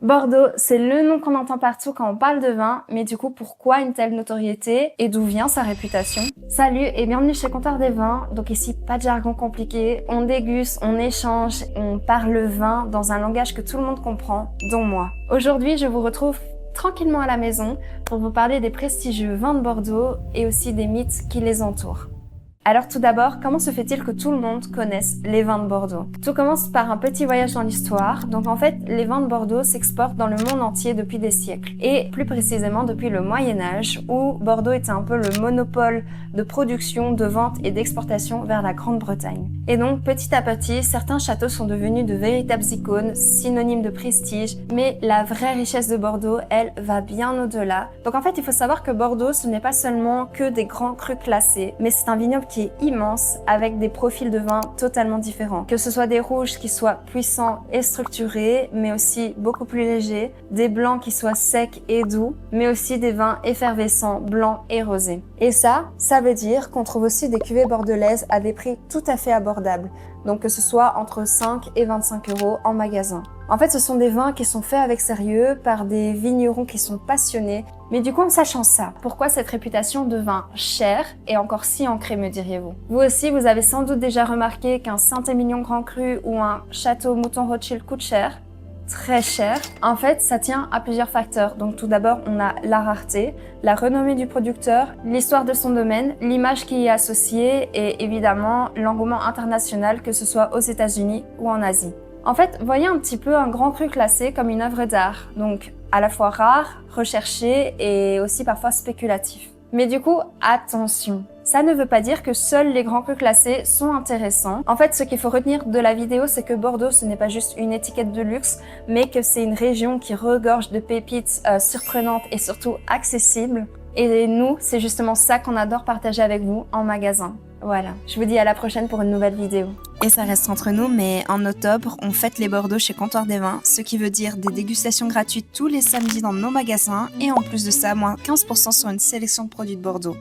Bordeaux, c'est le nom qu'on entend partout quand on parle de vin, mais du coup, pourquoi une telle notoriété et d'où vient sa réputation? Salut et bienvenue chez Comptoir des Vins. Donc ici, pas de jargon compliqué, on déguste, on échange, on parle vin dans un langage que tout le monde comprend, dont moi. Aujourd'hui, je vous retrouve tranquillement à la maison pour vous parler des prestigieux vins de Bordeaux et aussi des mythes qui les entourent. Alors tout d'abord, comment se fait-il que tout le monde connaisse les vins de Bordeaux? Tout commence par un petit voyage dans l'histoire. Donc en fait, les vins de Bordeaux s'exportent dans le monde entier depuis des siècles. Et plus précisément depuis le Moyen-Âge, où Bordeaux était un peu le monopole de production, de vente et d'exportation vers la Grande-Bretagne. Et donc petit à petit, certains châteaux sont devenus de véritables icônes, synonymes de prestige. Mais la vraie richesse de Bordeaux, elle, va bien au-delà. Donc en fait, il faut savoir que Bordeaux, ce n'est pas seulement que des grands crus classés, mais c'est un vignoble qui est immense avec des profils de vin totalement différents. Que ce soit des rouges qui soient puissants et structurés, mais aussi beaucoup plus légers, des blancs qui soient secs et doux, mais aussi des vins effervescents, blancs et rosés. Et ça veut dire qu'on trouve aussi des cuvées bordelaises à des prix tout à fait abordables. Donc que ce soit entre 5 et 25 € en magasin. En fait, ce sont des vins qui sont faits avec sérieux par des vignerons qui sont passionnés. Mais du coup, en sachant ça, pourquoi cette réputation de vin cher et encore si ancrée, me diriez-vous? Vous aussi, vous avez sans doute déjà remarqué qu'un Saint-Émilion Grand Cru ou un Château Mouton Rothschild coûte cher. Très cher. En fait, ça tient à plusieurs facteurs. Donc tout d'abord, on a la rareté, la renommée du producteur, l'histoire de son domaine, l'image qui y est associée et évidemment l'engouement international, que ce soit aux États-Unis ou en Asie. En fait, voyez un petit peu un grand cru classé comme une œuvre d'art, donc à la fois rare, recherché et aussi parfois spéculatif. Mais du coup, attention, ça ne veut pas dire que seuls les grands crus classés sont intéressants. En fait, ce qu'il faut retenir de la vidéo, c'est que Bordeaux, ce n'est pas juste une étiquette de luxe, mais que c'est une région qui regorge de pépites surprenantes et surtout accessibles. Et nous, c'est justement ça qu'on adore partager avec vous en magasin. Voilà, je vous dis à la prochaine pour une nouvelle vidéo. Et ça reste entre nous, mais en octobre, on fête les Bordeaux chez Comptoir des Vins, ce qui veut dire des dégustations gratuites tous les samedis dans nos magasins et en plus de ça, moins 15% sur une sélection de produits de Bordeaux.